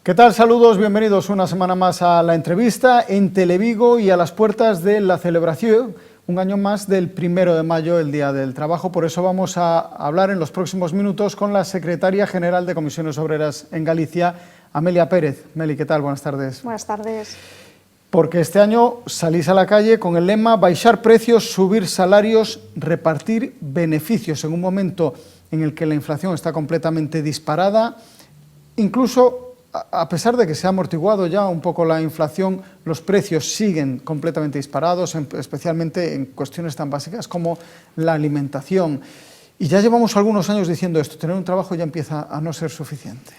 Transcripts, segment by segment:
¿Qué tal? Saludos, bienvenidos una semana más a la entrevista en Televigo y a las puertas de la celebración, un año más del 1 de mayo, el Día del Trabajo. Por eso vamos a hablar en los próximos minutos con la Secretaria General de Comisiones Obreras en Galicia, Amelia Pérez. Meli, ¿qué tal? Buenas tardes. Buenas tardes. Porque este año salís a la calle con el lema baixar precios, subir salarios, repartir beneficios, en un momento en el que la inflación está completamente disparada, incluso a pesar de que se ha amortiguado ya un poco la inflación, los precios siguen completamente disparados, especialmente en cuestiones tan básicas como la alimentación. Y ya llevamos algunos años diciendo esto, tener un trabajo ya empieza a no ser suficiente.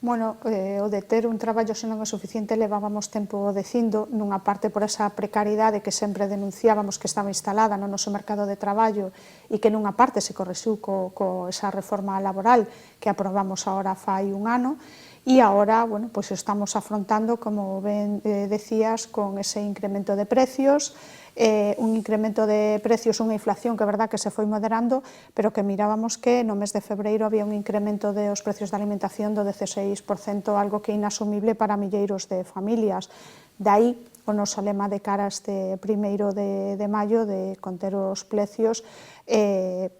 Bueno, o de ter un traballo se non é suficiente levábamos tempo dicindo, nunha parte por esa precariedade que sempre denunciábamos que estaba instalada no noso mercado de traballo e que nunha parte se correxiu co esa reforma laboral que aprobamos agora fai un ano. E agora, bueno, pues estamos afrontando, como ben decías, con ese incremento de precios, un incremento de precios, unha inflación que é verdad que se foi moderando, pero que mirábamos que no mes de febreiro había un incremento dos precios de alimentación do 16%, algo que é inasumible para milleiros de familias. Daí o noso lema de cara a este 1 de maio de conter os precios,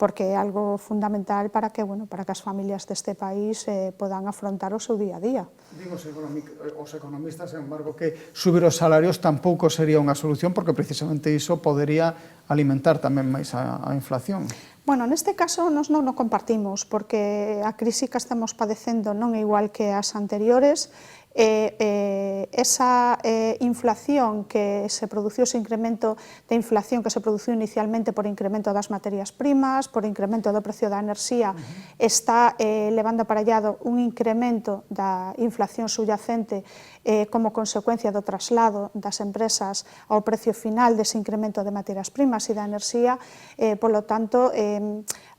porque é algo fundamental para que as familias deste país podan afrontar o seu día a día. Digo os economistas, sen embargo, que subir os salarios tampouco sería unha solución, porque precisamente iso podería alimentar tamén máis a inflación. Bueno, neste caso nos non o compartimos, porque a crise que estamos padecendo non é igual que as anteriores. Esa inflación que se produciu, ese incremento de inflación que se produciu inicialmente por incremento das materias primas, por incremento do precio da enerxía, está levando aparellado un incremento da inflación subyacente como consecuencia do traslado das empresas ao precio final dese incremento de materias primas e da enerxía. Polo tanto,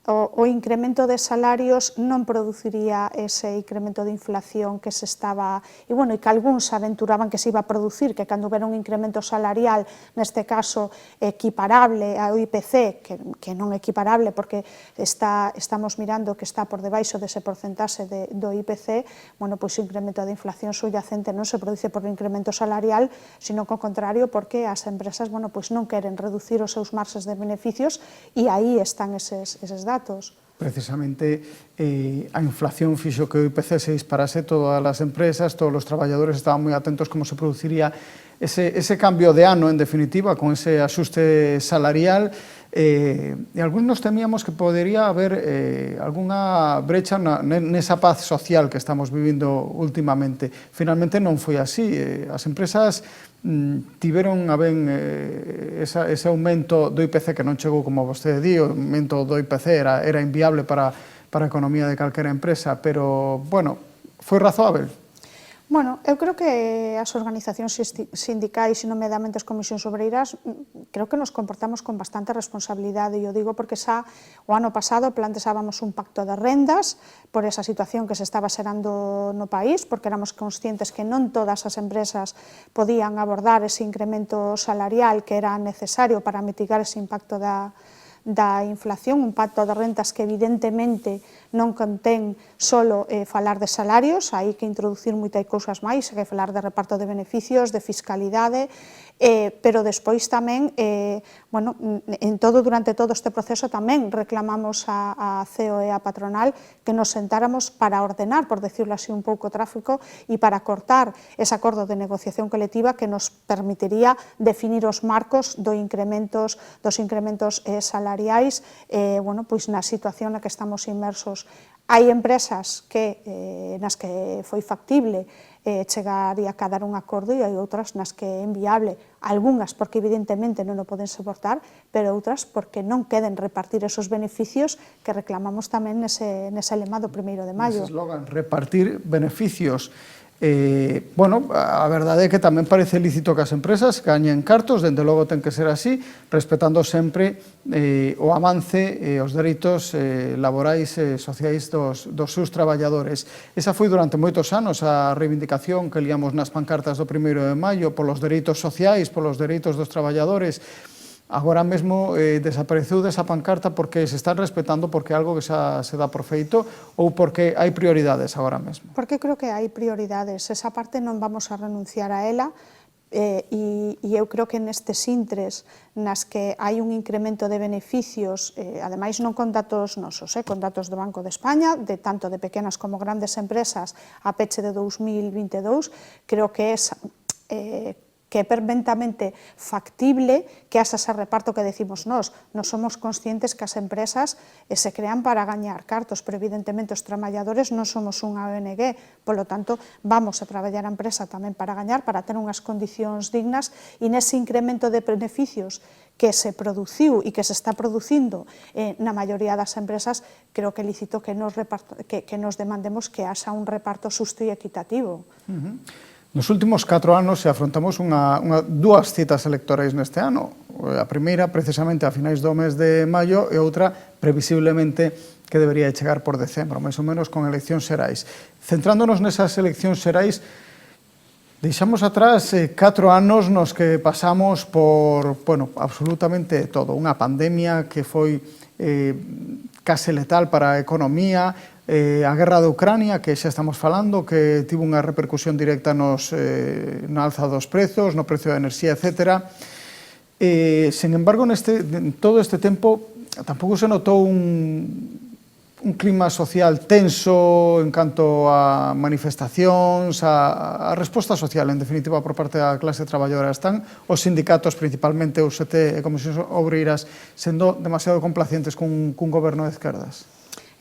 o incremento de salarios non produciría ese incremento de inflación que se estaba, e que algúns aventuraban que se iba a producir, que cando hubiera un incremento salarial, neste caso equiparable ao IPC, que non é equiparable porque estamos mirando que está por debaixo dese porcentaxe do IPC, pois o incremento de inflación subyacente non se produce por incremento salarial, sino co contrario, porque as empresas non queren reducir os seus marxes de beneficios e aí están eses datos. Precisamente a inflación fixo que o IPC se disparase, todas as empresas, todos os traballadores estaban moi atentos como se produciría ese cambio de ano, en definitiva, con ese axuste salarial, e algúns temíamos que podería haber algunha brecha nesa paz social que estamos vivindo últimamente. Finalmente non foi así. As empresas tiveron a ben ese aumento do IPC que non chegou, como vostede di, o aumento do IPC era inviable para a economía de calquera empresa, pero, foi razoável. Bueno, eu creo que as organizacións sindicais e nomeadamente as comisións obreiras creo que nos comportamos con bastante responsabilidade, e o digo porque xa o ano pasado planteábamos un pacto de rendas por esa situación que se estaba xerando no país, porque éramos conscientes que non todas as empresas podían abordar ese incremento salarial que era necesario para mitigar ese impacto da inflación, un pacto de rentas que evidentemente non contén solo falar de salarios, hai que introducir moitas cousas máis, hai que falar de reparto de beneficios, de fiscalidade, pero despois tamén, durante todo este proceso tamén reclamamos a CEO e a patronal que nos sentáramos para ordenar, por decirlo así un pouco, o tráfico e para cortar ese acordo de negociación colectiva que nos permitiría definir os marcos dos incrementos salariais na situación na que estamos inmersos. Hai empresas nas que foi factible chegar e acadar un acordo e hai outras nas que é inviable, algunhas porque evidentemente non o poden soportar, pero outras porque non queden repartir esos beneficios que reclamamos tamén nese lema do 1 de maio. Ese eslogan, repartir beneficios. A verdade é que tamén parece lícito que as empresas gañen cartos, dende logo ten que ser así, respetando sempre o avance e os dereitos laborais e sociais dos seus traballadores. Esa foi durante moitos anos a reivindicación que liamos nas pancartas do 1 de maio polos dereitos sociais, polos dereitos dos traballadores. agora mesmo desapareceu desa pancarta porque se están respetando, porque é algo que xa se dá por feito, ou porque hai prioridades agora mesmo? Porque creo que hai prioridades, esa parte non vamos a renunciar a ela, e eu creo que nestes intres nas que hai un incremento de beneficios, ademais non con datos nosos, con datos do Banco de España, de tanto de pequenas como grandes empresas a peche de 2022, creo que é perfectamente factible que haxa ese reparto que decimos nós. Nós somos conscientes que as empresas se crean para gañar cartos, pero evidentemente os traballadores non somos unha ONG, polo tanto, vamos a traballar a empresa tamén para gañar, para ter unhas condicións dignas, e nese incremento de beneficios que se produciu e que se está producindo na maioría das empresas, creo que é lícito que nos demandemos que haxa un reparto xusto e equitativo. Nos últimos 4 anos se afrontamos dúas citas electorais neste ano. A primeira, precisamente, a finais do mes de maio, e outra, previsiblemente, que debería chegar por decembro, máis ou menos con eleccións xerais. Centrándonos nesas eleccións xerais, deixamos atrás 4 anos nos que pasamos por, absolutamente todo. Unha pandemia que foi case letal para a economía, a guerra de Ucrania, que xa estamos falando, que tivo unha repercusión directa na alza dos prezos, no precio da enerxía, etc. Sen embargo, en todo este tempo, tampouco se notou un clima social tenso en canto a manifestacións, a resposta social, en definitiva, por parte da clase traballadora. Están os sindicatos, principalmente os CT e comisións obreiras, sendo demasiado complacientes cun goberno de esquerdas?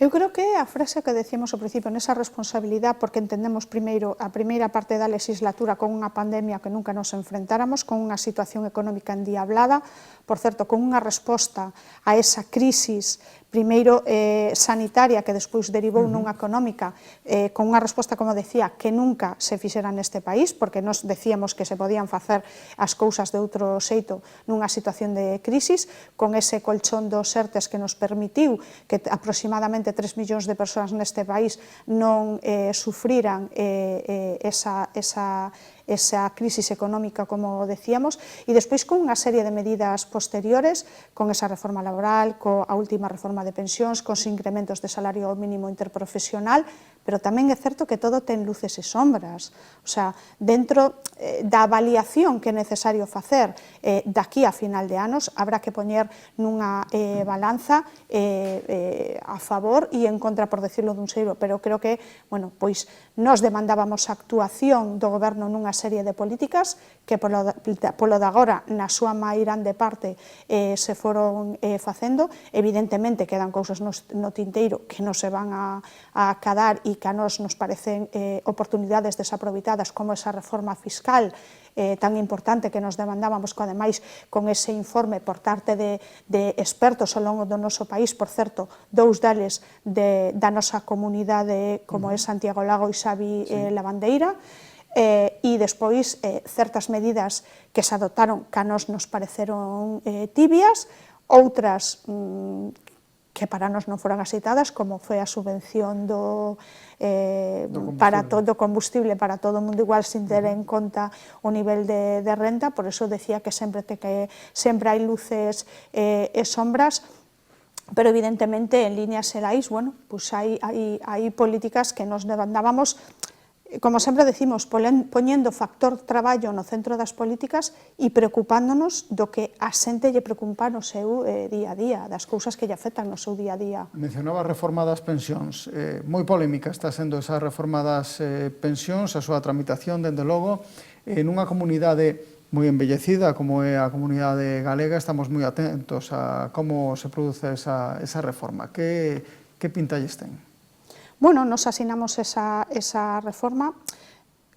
Eu creo que é a frase que decimos ao principio, nesa responsabilidade, porque entendemos primeiro a primeira parte da legislatura con unha pandemia que nunca nos enfrentáramos, con unha situación económica endiablada, por certo, con unha resposta a esa crisis primeiro sanitaria que despois derivou nunha económica, con unha resposta, como decía, que nunca se fixera neste país, porque nos decíamos que se podían facer as cousas de outro xeito nunha situación de crisis, con ese colchón dos ERTES que nos permitiu que aproximadamente 3 millóns de persoas neste país non sufriran esa crisis económica, como decíamos, e despois con unha serie de medidas posteriores, con esa reforma laboral, coa última reforma de pensións, cos incrementos de salario mínimo interprofesional, pero tamén é certo que todo ten luces e sombras. O sea, dentro da avaliación que é necesario facer daqui a final de anos, habrá que poñer nunha balanza a favor e en contra, por decirlo dun xeiro, pero creo que, pois, nós demandábamos a actuación do goberno nunha serie de políticas que polo de agora, na súa máis grande parte, se foron facendo. Evidentemente, quedan cousas no tinteiro que non se van a acadar e que a nós nos parecen oportunidades desaproveitadas, como esa reforma fiscal tan importante que nos demandábamos, que ademais con ese informe por parte de expertos ao longo do noso país, por certo, 2 deles da nosa comunidade, como é Santiago Lago e Xavi Lavandeira, e despois certas medidas que se adoptaron que a nós nos pareceron tibias, outras que para nós non foran aceitadas, como foi a subvención do combustible para todo o mundo igual, sin ter en conta o nivel de renta. Por eso decía que sempre hai luces e sombras, pero evidentemente en líneas xerais, hai políticas que nos demandábamos, como sempre decimos, poñendo o factor traballo no centro das políticas e preocupándonos do que a xente lle preocupa no seu día a día, das cousas que lle afectan no seu día a día. Mencionaba a reforma das pensións. Moi polémica está sendo esa reforma das pensións, a súa tramitación, dende logo, nunha comunidade moi embellecida como é a comunidade galega. Estamos moi atentos a como se produce esa reforma. Que pintalles ten? Nos asinamos esa reforma,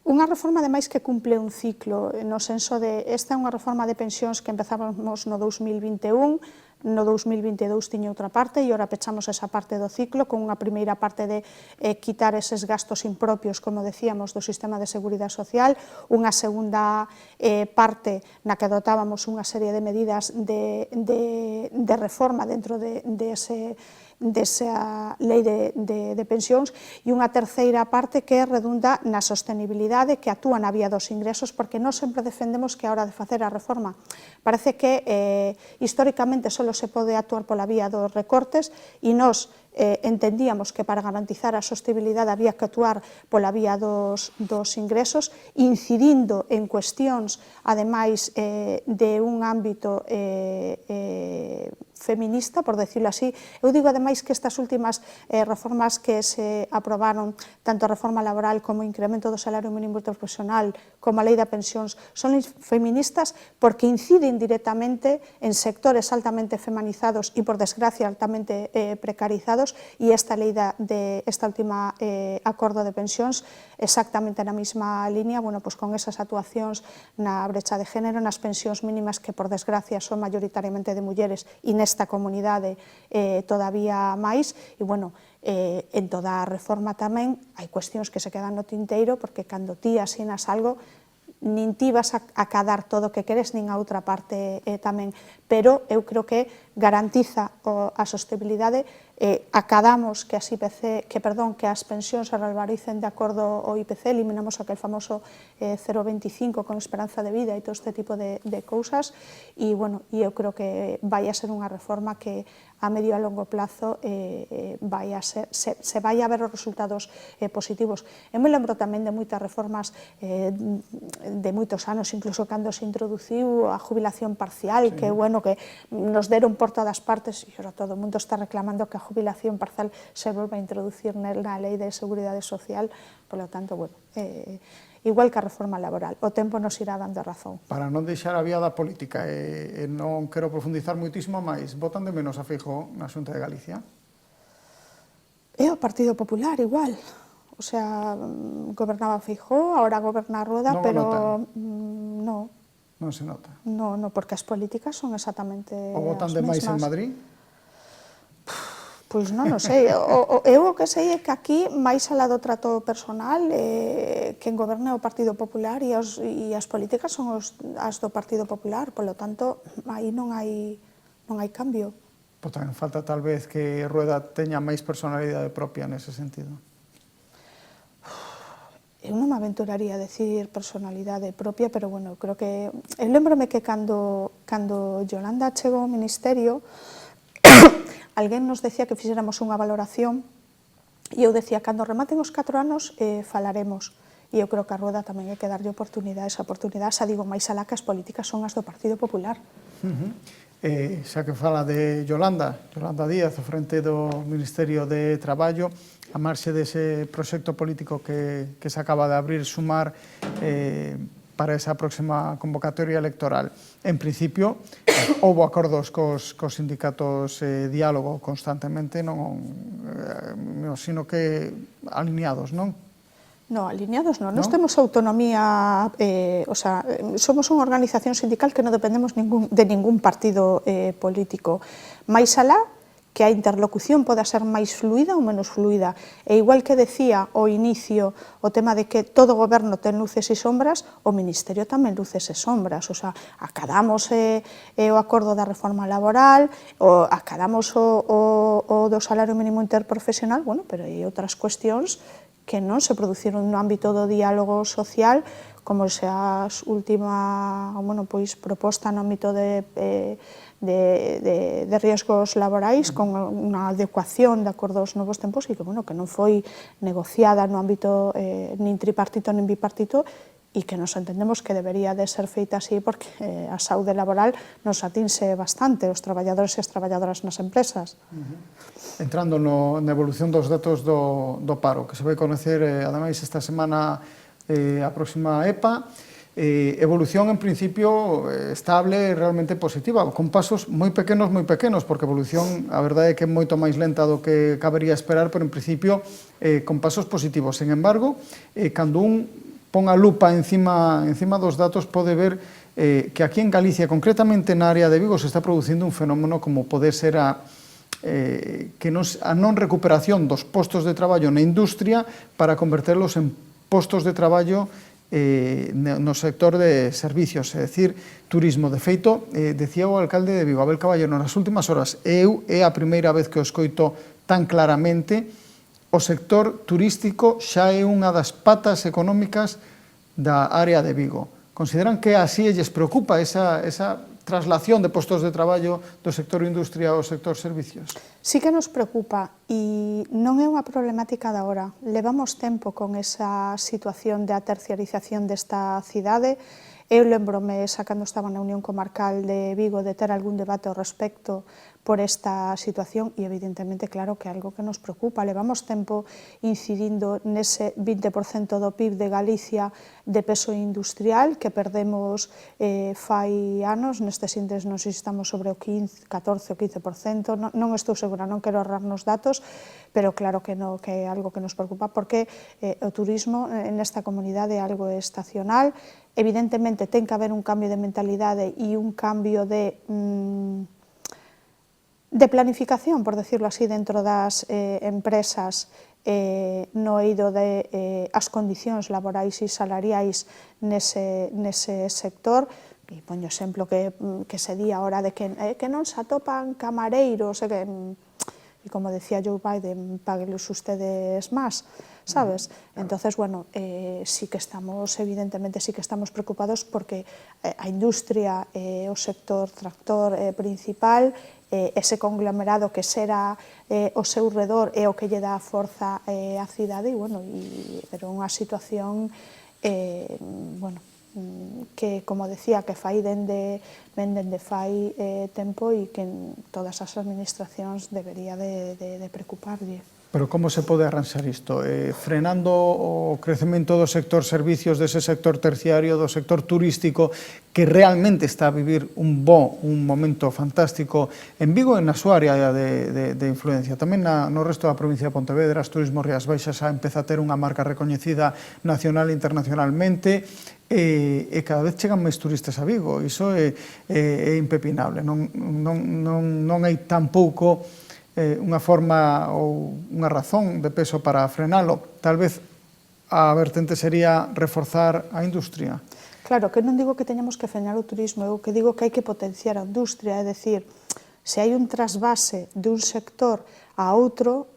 unha reforma ademais que cumple un ciclo, no senso de, esta é unha reforma de pensións que empezábamos no 2021, no 2022 tiña outra parte e ora pechamos esa parte do ciclo con unha primeira parte de quitar eses gastos impropios, como decíamos, do sistema de seguridade social, unha segunda parte na que adotábamos unha serie de medidas de reforma dentro de ese desa lei de pensións, e unha terceira parte que redunda na sostenibilidade, que actúa na vía dos ingresos, porque nós sempre defendemos que a hora de facer a reforma parece que históricamente só se pode actuar pola vía dos recortes, e nós entendíamos que para garantizar a sostenibilidade había que actuar pola vía dos ingresos, incidindo en cuestións, ademais de un ámbito feminista, por decirlo así. Eu digo, ademais, que estas últimas reformas que se aprobaron, tanto a reforma laboral como o incremento do salario mínimo interprofesional, como a lei de pensións, son feministas porque inciden directamente en sectores altamente feminizados e, por desgracia, altamente precarizados, e esta lei esta última acordo de pensións exactamente na mesma línea, bueno, pues con esas actuacións na brecha de género, nas pensións mínimas que, por desgracia, son mayoritariamente de mulleres e nesta comunidade todavía máis, e, bueno, en toda a reforma tamén hai cuestións que se quedan no tinteiro, porque cando ti asinas algo, nin ti vas a acadar todo o que queres, nin a outra parte tamén, pero eu creo que garantiza a sostenibilidade. Acadamos que as pensións se revaloricen de acordo ao IPC, eliminamos aquel famoso 0,25 con esperanza de vida e todo este tipo de cousas, e, bueno, eu creo que vai a ser unha reforma que a medio e a longo plazo se vai a ver os resultados positivos. Eu me lembro tamén de moitas reformas de moitos anos, incluso cando se introduciu a jubilación parcial, que, bueno, que nos deron por todas partes, e ahora todo o mundo está reclamando que a jubilación parcial se volva a introducir na Lei de Seguridade Social. Por lo tanto, bueno, igual que a reforma laboral, o tempo nos irá dando razón. Para non deixar a vía da política, non quero profundizar moitísimo máis, votan de menos a Feijóo na Xunta de Galicia? É o Partido Popular, igual. O sea, gobernaba Feijóo, ahora goberna Rueda, non pero non. Non se nota. Non, porque as políticas son exactamente as mesmas. O votan de máis en Madrid? Pois non o sei. Eu o que sei é que aquí, máis alá do trato personal, quen goberna o Partido Popular e as políticas son as do Partido Popular, polo tanto, aí non hai cambio. Pois tamén falta tal vez que Rueda teña máis personalidade propia nese sentido. Eu non me aventuraría a decir personalidade propia, pero, bueno, creo que... Eu lembrome que cando Yolanda chegou ao Ministerio, alguén nos decía que fixéramos unha valoración, e eu decía, cando rematen os 4 anos, falaremos. E eu creo que a Rueda tamén hai que darlle oportunidade, esa oportunidade, xa digo, máis alá que as políticas son as do Partido Popular. Xa que fala de Yolanda Díaz, ao frente do Ministerio de Traballo, a marxe dese proxecto político que se acaba de abrir, Sumar, para esa próxima convocatoria electoral. En principio, houve acordos cos sindicatos, diálogo constantemente, sino que alineados, non? No, alineados non. Nós temos autonomía, somos unha organización sindical que non dependemos de ningún partido político. Mais alá, que a interlocución poda ser máis fluida ou menos fluida. E igual que decía ao inicio o tema de que todo goberno ten luces e sombras, o Ministerio tamén luces e sombras. O sea, acadamos o acordo da reforma laboral, acadamos o do salario mínimo interprofesional, bueno, pero hai outras cuestións que non se produciron no ámbito do diálogo social, como se as última, proposta no ámbito de riesgos laborais, con unha adecuación de acordo aos novos tempos, e que non foi negociada no ámbito nin tripartito nin bipartito, e que nos entendemos que debería de ser feita así, porque a saúde laboral nos atinse bastante os traballadores e as traballadoras nas empresas. Entrando na evolución dos datos do paro, que se vai conocer, ademais, esta semana a próxima EPA, evolución, en principio, estable e realmente positiva, con pasos moi pequenos, porque a evolución, a verdade é que é moito máis lenta do que cabería esperar, pero, en principio, con pasos positivos. Sen embargo, cando un pon a lupa encima dos datos, pode ver que aquí en Galicia, concretamente na área de Vigo, se está producindo un fenómeno como pode ser a non recuperación dos postos de traballo na industria para converterlos en postos de traballo no sector de servicios, é dicir, turismo. De feito, decía o alcalde de Vigo, Abel Caballero, nas últimas horas, é a primeira vez que o escoito tan claramente, o sector turístico xa é unha das patas económicas da área de Vigo. Consideran que así lles preocupa esa traslación de postos de traballo do sector industria ao sector servicios? Sí que nos preocupa e non é unha problemática da hora. Levamos tempo con esa situación de a terciarización desta cidade. Eu lembrome, cando estaba na Unión Comarcal de Vigo, de ter algún debate ao respecto por esta situación e evidentemente, claro, que é algo que nos preocupa. Levamos tempo incidindo nese 20% do PIB de Galicia de peso industrial que perdemos fai anos. Nestes índices non sei se estamos sobre o 14 ou 15%, non estou segura, non quero errarnos datos, pero claro que é algo que nos preocupa porque o turismo nesta comunidade é algo estacional. Evidentemente ten que haber un cambio de mentalidade e un cambio de planificación, por decirlo así, dentro das empresas no eido de as condicións laborais e salariais nese sector. E poño exemplo que se di a hora de que non se atopan camareiros, e como decía Joe Biden, páguelos ustedes máis, sabes? Entonces, bueno, sí que estamos, evidentemente, sí que estamos preocupados porque a industria, o sector tractor principal, ese conglomerado que será o seu redor é o que lle dá forza á cidade, pero unha situación, bueno, que, como decía, que fai dende fai tempo e que todas as administracións debería de preocuparlle. Pero como se pode arranxar isto? Frenando o crecemento do sector servicios, dese sector terciario, do sector turístico, que realmente está a vivir un momento fantástico en Vigo e na súa área de influencia. Tamén no resto da provincia de Pontevedra, as Turismo Rías Baixas xa empeza a ter unha marca recoñecida nacional e internacionalmente, e cada vez chegan máis turistas a Vigo. Iso é impepinable. Non hai tampouco unha forma ou unha razón de peso para frenalo. Tal vez a vertente sería reforzar a industria. Claro, que non digo que teñamos que frenar o turismo, eu que digo que hai que potenciar a industria, é dicir, se hai un trasvase dun sector a outro,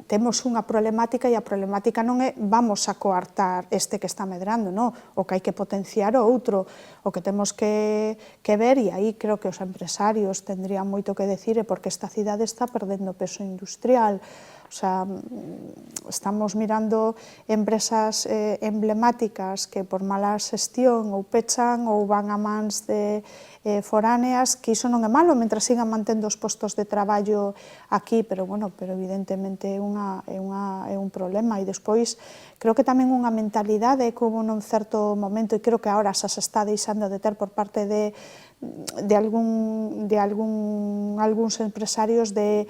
temos unha problemática e a problemática non é vamos a coartar este que está medrando, non, o que hai que potenciar o outro, o que temos que ver, e aí creo que os empresarios tendrían moito que decir, é porque esta cidade está perdendo peso industrial. O sea, estamos mirando empresas emblemáticas que por mala xestión ou pechan ou van a mans de foráneas, que iso non é malo, mentre sigan mantendo os postos de traballo aquí, pero evidentemente é un problema. E despois, creo que tamén unha mentalidade que hubo nun certo momento, e creo que agora xa se está deixando de ter por parte de algúns empresarios de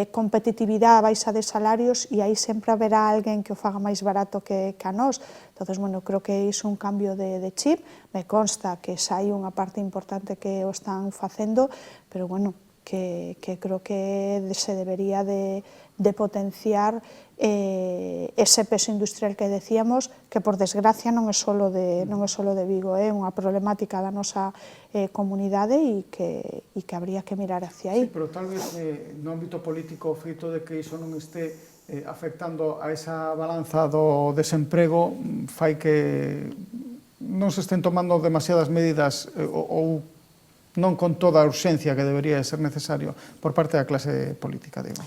competitividade a baixa de salarios, e aí sempre haberá alguén que o faga máis barato que a nós. Entón, creo que iso é un cambio de chip. Me consta que xa hai unha parte importante que o están facendo, pero que creo que se debería de potenciar ese peso industrial que decíamos, que por desgracia non é solo de Vigo, é unha problemática da nosa comunidade e que habría que mirar hacia aí. Sí, pero tal vez no ámbito político o feito de que iso non este afectando a esa balanza do desemprego fai que non se estén tomando demasiadas medidas ou non con toda a urxencia que debería ser necesario por parte da clase política, digo.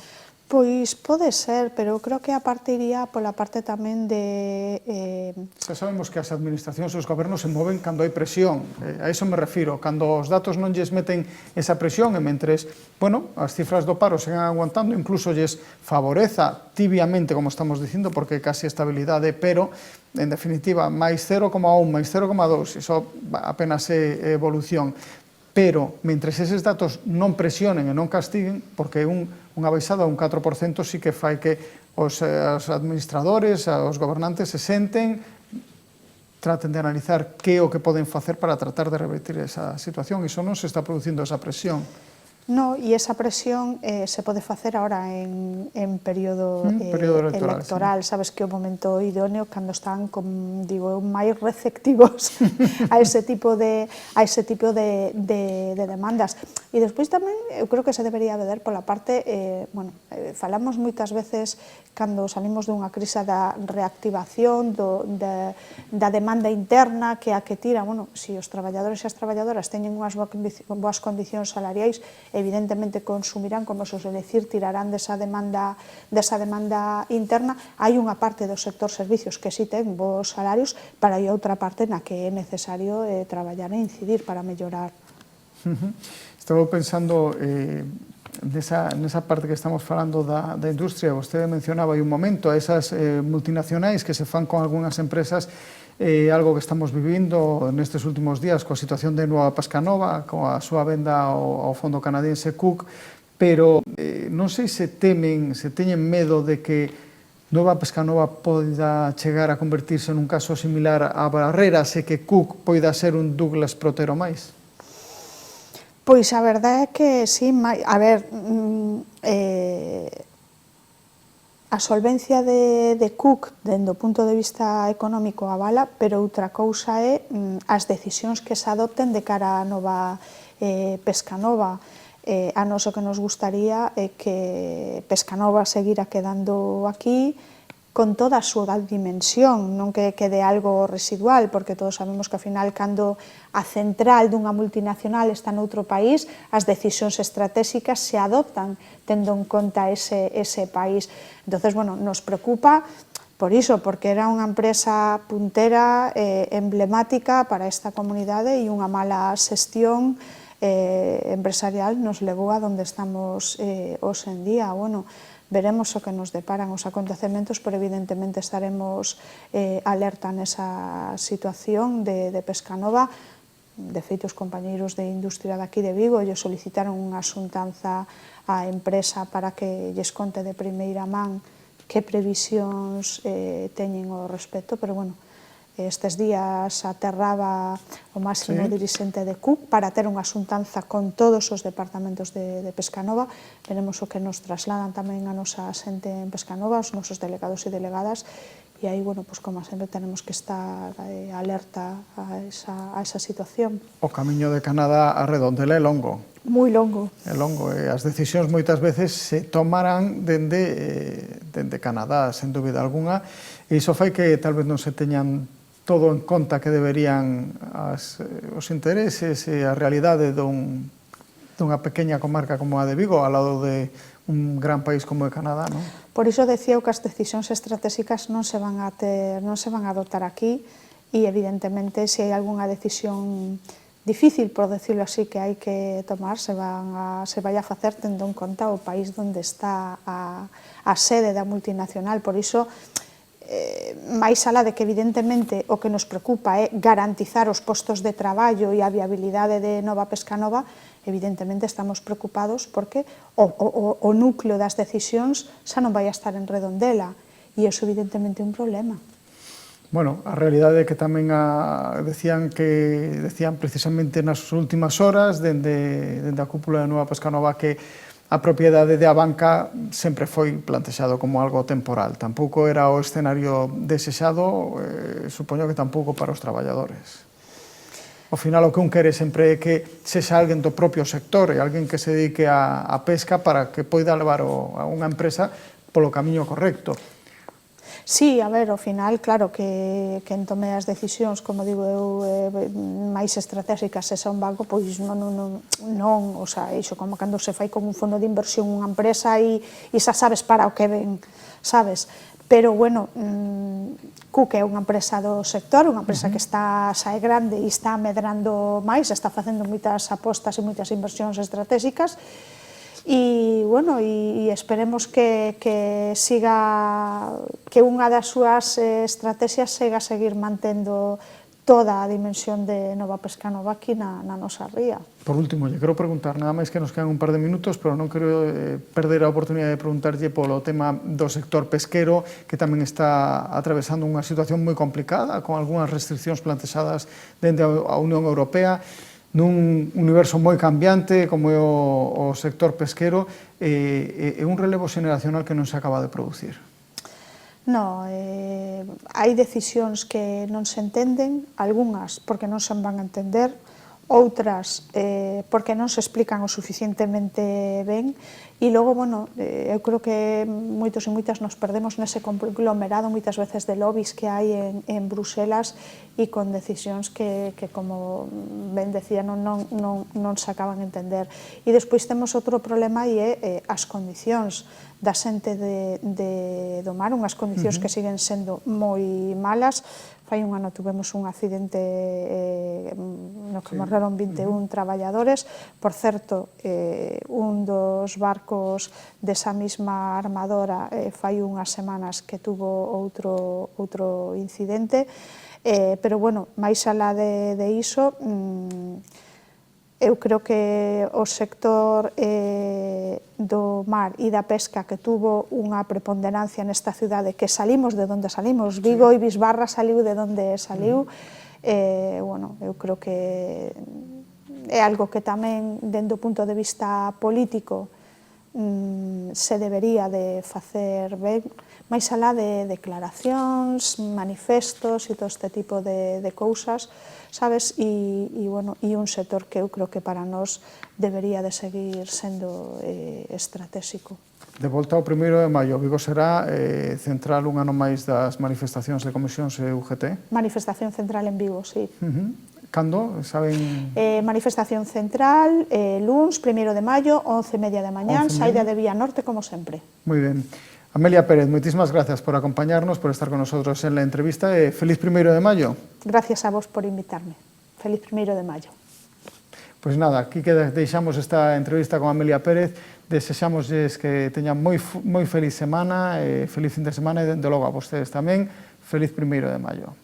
Pois pode ser, pero creo que a parte iría pola parte tamén de... Xa sabemos que as administracións e os gobernos se moven cando hai presión, a iso me refiro, cando os datos non lles meten esa presión e mentres, as cifras do paro seguen aguantando, incluso lles favoreza tibiamente, como estamos dicindo, porque casi estabilidade, pero, en definitiva, máis 0,1, máis 0,2, iso apenas é evolución. Pero, mentre eses datos non presionen e non castiguen, porque unha baixada un 4% sí que fai que os administradores, os gobernantes se senten, traten de analizar que é o que poden facer para tratar de revertir esa situación. Iso non se está producindo esa presión. No, e esa presión se pode facer ahora en período electoral. Sabes que é o momento idóneo cando están, como digo, máis receptivos a ese tipo de demandas. E despois tamén, eu creo que se debería ver pola parte, falamos moitas veces cando salimos dunha crise da reactivación, da demanda interna, que a que tira, se os traballadores e as traballadoras teñen unhas boas condicións salariais, evidentemente consumirán, como se os decir, tirarán desa demanda interna. Hai unha parte do sector servicios que si ten bons salarios, para hai outra parte na que é necesario traballar e incidir para mellorar. Estaba pensando nesa parte que estamos falando da industria. Vostede mencionaba hai un momento a esas multinacionais que se fan con algunhas empresas, algo que estamos vivindo nestes últimos días coa situación de Nova Pescanova, coa súa venda ao fondo canadiense Cook, pero non sei se teñen medo de que Nova Pescanova poida chegar a convertirse nun caso similar a Barreras e que Cook poida ser un Douglas Protero máis. Pois a verdade é que sí, a ver, a solvencia de Cook, dende o punto de vista económico, avala, pero outra cousa é as decisións que se adopten de cara a Nova Pescanova. A nós o que nos gustaría é que Pescanova seguira quedando aquí con toda a súa dimensión, non que quede algo residual, porque todos sabemos que, ao final, cando a central dunha multinacional está noutro país, as decisións estratégicas se adoptan tendo en conta ese país. Entonces, nos preocupa por iso, porque era unha empresa puntera, emblemática para esta comunidade, e unha mala xestión empresarial nos levou a donde estamos hoxe en día. Veremos o que nos deparan os acontecementos, pero evidentemente estaremos alerta nesa situación de Pescanova. De feito, os compañeiros de industria daqui de Vigo lle solicitaron unha xuntanza á empresa para que lles conte de primeira man que previsións teñen ao respecto, pero estes días aterraba o máximo dirixente de Cook para ter unha xuntanza con todos os departamentos de Pescanova. Veremos o que nos trasladan tamén a nosa xente en Pescanova, os nosos delegados e delegadas, e aí, como sempre, tenemos que estar alerta a esa situación. O camiño de Canadá a Redondela é longo. Moi longo. É longo, e as decisións moitas veces se tomarán dende Canadá, sen dúbida alguna, e iso fai que tal vez non se teñan todo en conta que deberían os intereses e a realidade dunha pequena comarca como a de Vigo ao lado de un gran país como é Canadá, non? Por iso decía que as decisións estratégicas non se van a adoptar aquí, e evidentemente se hai algunha decisión difícil, por decirlo así, que hai que tomar, se vai a facer tendo en conta o país onde está a sede da multinacional. Por iso, máis alá de que evidentemente o que nos preocupa é garantizar os postos de traballo e a viabilidade de Nova Pescanova, evidentemente estamos preocupados porque o núcleo das decisións xa non vai a estar en Redondela, e iso evidentemente é un problema. A realidade é que tamén decían precisamente nas últimas horas dende a cúpula de Nova Pescanova que a propiedade de Abanca sempre foi plantexado como algo temporal. Tampouco era o escenario desexado, supoño que tampouco para os traballadores. Ao final, o que un quere sempre é que sexa alguén do propio sector e alguén que se dedique a pesca para que poida levar a unha empresa polo camiño correcto. Sí, a ver, ao final, claro, que quen tome as decisións, como digo eu, máis estratégicas, se xa un banco, pois non, o sea, iso como cando se fai con un fondo de inversión unha empresa e xa sabes para o que ven, sabes? Pero, Cook é unha empresa do sector, unha empresa que xa é grande e está medrando máis, está facendo moitas apostas e moitas inversións estratégicas, e esperemos que siga, que unha das súas estrategias siga a seguir mantendo toda a dimensión de Nova Pescanova aquí na nosa ría. Por último, lle quero preguntar, nada máis que nos quedan un par de minutos, pero non quero perder a oportunidade de preguntarlle polo tema do sector pesquero, que tamén está atravesando unha situación moi complicada, con algunhas restriccións plantexadas dende a Unión Europea. nun universo moi cambiante como é o sector pesquero, é un relevo xeneracional que non se acaba de producir. Non, hai decisións que non se entenden, algunhas porque non se van a entender, outras porque non se explican o suficientemente ben, e logo, bueno, eu creo que moitos e moitas nos perdemos nese conglomerado moitas veces de lobbies que hai en Bruselas e con decisións que como ben decía, non se acaban de entender. E despois temos outro problema e é as condicións da xente do mar, unhas condicións que siguen sendo moi malas. Fai un ano tuvemos un accidente no que morreron 21 traballadores. Por certo, un dos barcos desa mesma armadora fai unhas semanas que tuvo outro incidente. Pero, bueno, máis alá de iso, eu creo que o sector do mar e da pesca que tuvo unha preponderancia nesta cidade, que salimos de onde salimos, Vigo e Bisbarra saliu de onde saliu, bueno, eu creo que é algo que tamén, dende o punto de vista político, se debería de facer ben, máis alá de declaracións, manifestos e todo este tipo de cousas, sabes, e un sector que eu creo que para nós debería de seguir sendo estratégico. De volta ao 1º de maio, Vigo será central un ano máis das manifestacións de comisións e UGT? Manifestación central en Vigo, sí. Cando? Saben? Manifestación central, luns, 1º de maio, 11:30 da mañán, saída de Vía Norte, como sempre. Moi ben. Amelia Pérez, moitísimas gracias por acompañarnos, por estar con nosotros en la entrevista e feliz 1º de maio. Gracias a vos por invitarme. Feliz 1º de maio. Pois nada, aquí que deixamos esta entrevista con Amelia Pérez, desexámosles que teñan moi feliz semana, feliz fin de semana e, dende logo, a vostedes tamén, feliz 1º de maio.